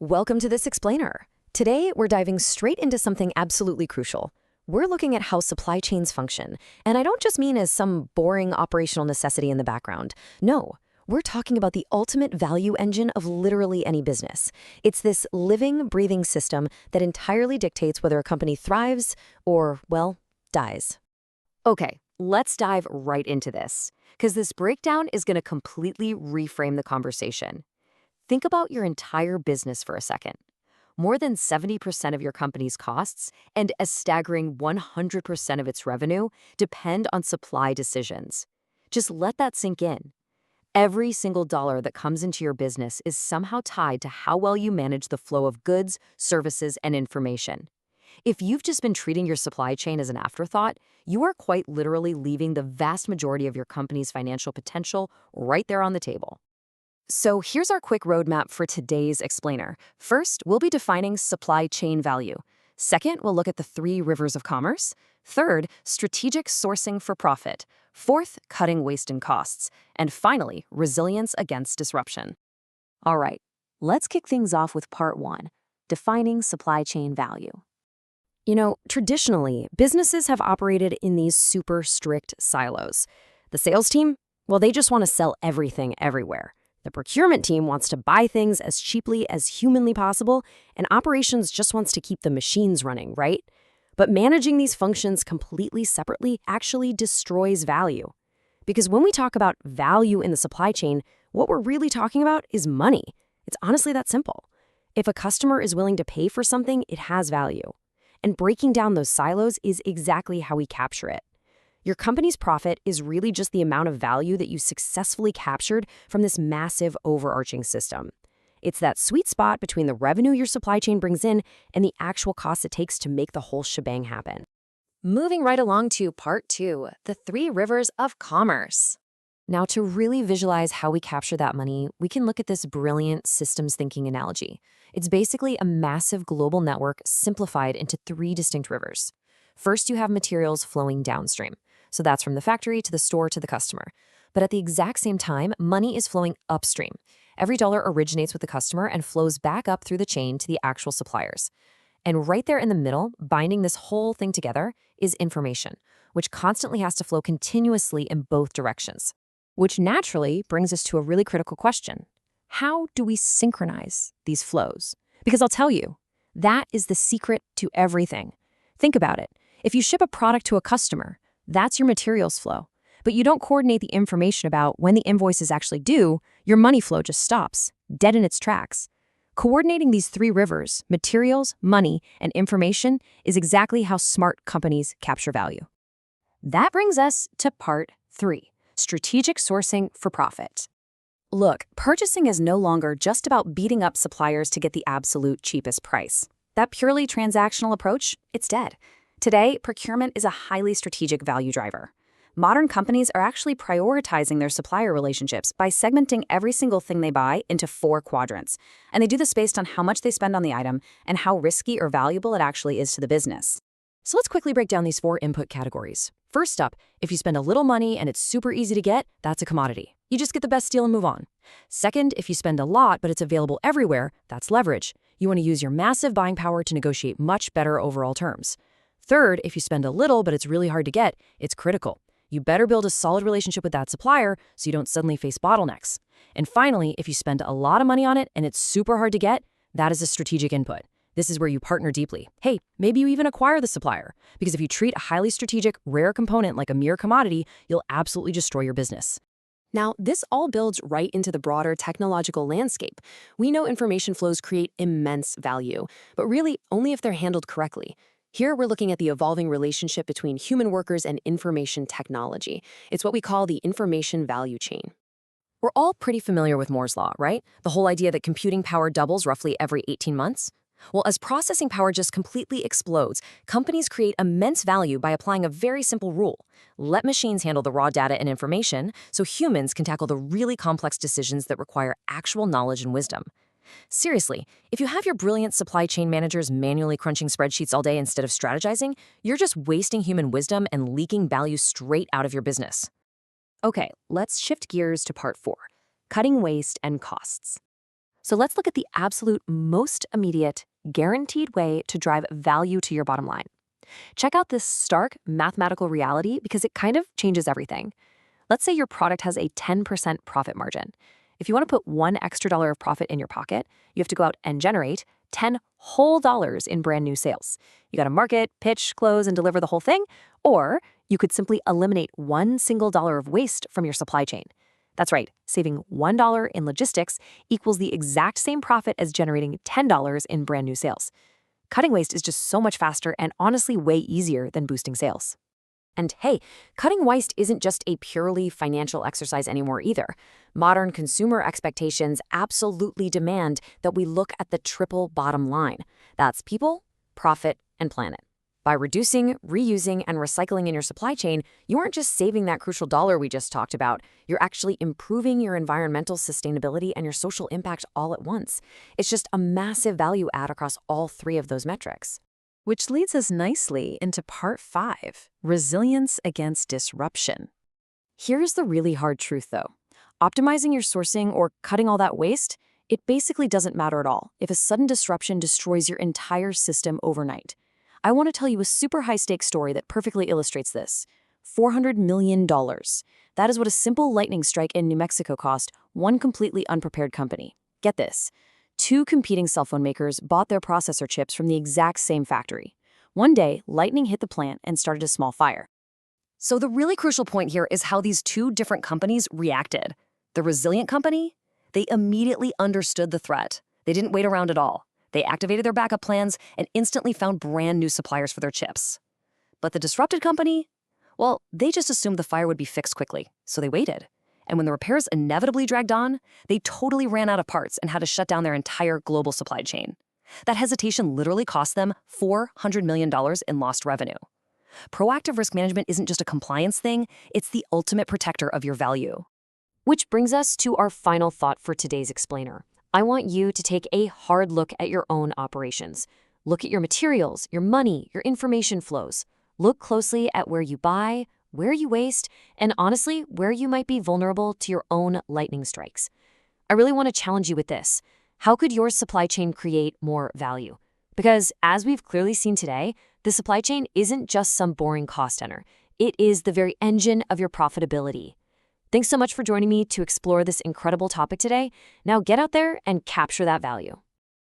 Welcome to this explainer. Today, we're diving straight into something absolutely crucial. We're looking at how supply chains function, and I don't just mean as some boring operational necessity in the background. No, we're talking about the ultimate value engine of literally any business. It's this living, breathing system that entirely dictates whether a company thrives or, well, dies. Okay, let's dive right into this, because this breakdown is going to completely reframe the conversation. Think about your entire business for a second. More than 70% of your company's costs and a staggering 100% of its revenue depend on supply decisions. Just let that sink in. Every single dollar that comes into your business is somehow tied to how well you manage the flow of goods, services, and information. If you've just been treating your supply chain as an afterthought, you are quite literally leaving the vast majority of your company's financial potential right there on the table. So here's our quick roadmap for today's explainer. First, we'll be defining supply chain value. Second, we'll look at the three rivers of commerce. Third, strategic sourcing for profit. Fourth, cutting waste and costs. And finally, resilience against disruption. All right, let's kick things off with part one, defining supply chain value. Traditionally, businesses have operated in these super strict silos. The sales team, well, they just want to sell everything everywhere. The procurement team wants to buy things as cheaply as humanly possible, and operations just wants to keep the machines running, right? But managing these functions completely separately actually destroys value. Because when we talk about value in the supply chain, what we're really talking about is money. It's honestly that simple. If a customer is willing to pay for something, it has value. And breaking down those silos is exactly how we capture it. Your company's profit is really just the amount of value that you successfully captured from this massive overarching system. It's that sweet spot between the revenue your supply chain brings in and the actual cost it takes to make the whole shebang happen. Moving right along to part two, the three rivers of commerce. Now, to really visualize how we capture that money, we can look at this brilliant systems thinking analogy. It's basically a massive global network simplified into three distinct rivers. First, you have materials flowing downstream. So that's from the factory to the store to the customer. But at the exact same time, money is flowing upstream. Every dollar originates with the customer and flows back up through the chain to the actual suppliers. And right there in the middle, binding this whole thing together, is information, which constantly has to flow continuously in both directions. Which naturally brings us to a really critical question. How do we synchronize these flows? Because I'll tell you, that is the secret to everything. Think about it. If you ship a product to a customer, that's your materials flow. But you don't coordinate the information about when the invoice is actually due, your money flow just stops, dead in its tracks. Coordinating these three rivers, materials, money, and information, is exactly how smart companies capture value. That brings us to part three, strategic sourcing for profit. Look, purchasing is no longer just about beating up suppliers to get the absolute cheapest price. That purely transactional approach, it's dead. Today, procurement is a highly strategic value driver. Modern companies are actually prioritizing their supplier relationships by segmenting every single thing they buy into 4 quadrants. And they do this based on how much they spend on the item and how risky or valuable it actually is to the business. So let's quickly break down these 4 input categories. First up, if you spend a little money and it's super easy to get, that's a commodity. You just get the best deal and move on. Second, if you spend a lot but it's available everywhere, that's leverage. You want to use your massive buying power to negotiate much better overall terms. Third, if you spend a little but it's really hard to get, it's critical. You better build a solid relationship with that supplier so you don't suddenly face bottlenecks. And finally, if you spend a lot of money on it and it's super hard to get, that is a strategic input. This is where you partner deeply. Hey, maybe you even acquire the supplier, because if you treat a highly strategic, rare component like a mere commodity, you'll absolutely destroy your business. Now, this all builds right into the broader technological landscape. We know information flows create immense value, but really only if they're handled correctly. Here, we're looking at the evolving relationship between human workers and information technology. It's what we call the information value chain. We're all pretty familiar with Moore's Law, right? The whole idea that computing power doubles roughly every 18 months. Well, as processing power just completely explodes, companies create immense value by applying a very simple rule. Let machines handle the raw data and information so humans can tackle the really complex decisions that require actual knowledge and wisdom. Seriously, if you have your brilliant supply chain managers manually crunching spreadsheets all day instead of strategizing, you're just wasting human wisdom and leaking value straight out of your business. Okay, let's shift gears to part 4, cutting waste and costs. So let's look at the absolute most immediate, guaranteed way to drive value to your bottom line. Check out this stark mathematical reality because it kind of changes everything. Let's say your product has a 10% profit margin. If you want to put $1 extra of profit in your pocket, you have to go out and generate $10 whole in brand new sales. You got to market, pitch, close, and deliver the whole thing, or you could simply eliminate $1 single of waste from your supply chain. That's right, saving $1 in logistics equals the exact same profit as generating $10 in brand new sales. Cutting waste is just so much faster and honestly way easier than boosting sales. And hey, cutting waste isn't just a purely financial exercise anymore either. Modern consumer expectations absolutely demand that we look at the triple bottom line. That's people, profit, and planet. By reducing, reusing, and recycling in your supply chain, you aren't just saving that crucial dollar we just talked about, you're actually improving your environmental sustainability and your social impact all at once. It's just a massive value add across all three of those metrics. Which leads us nicely into part 5, resilience against disruption. Here's the really hard truth, though. Optimizing your sourcing or cutting all that waste, it basically doesn't matter at all if a sudden disruption destroys your entire system overnight. I want to tell you a super high-stakes story that perfectly illustrates this. $400 million. That is what a simple lightning strike in New Mexico cost one completely unprepared company. Get this. 2 competing cell phone makers bought their processor chips from the exact same factory. One day, lightning hit the plant and started a small fire. So the really crucial point here is how these 2 different companies reacted. The resilient company, they immediately understood the threat. They didn't wait around at all. They activated their backup plans and instantly found brand new suppliers for their chips. But the disrupted company, well, they just assumed the fire would be fixed quickly, so they waited. And when the repairs inevitably dragged on, they totally ran out of parts and had to shut down their entire global supply chain. That hesitation literally cost them $400 million in lost revenue. Proactive risk management isn't just a compliance thing, it's the ultimate protector of your value. Which brings us to our final thought for today's explainer. I want you to take a hard look at your own operations. Look at your materials, your money, your information flows. Look closely at where you buy, where you waste, and honestly, where you might be vulnerable to your own lightning strikes. I really want to challenge you with this. How could your supply chain create more value? Because as we've clearly seen today, the supply chain isn't just some boring cost center. It is the very engine of your profitability. Thanks so much for joining me to explore this incredible topic today. Now get out there and capture that value.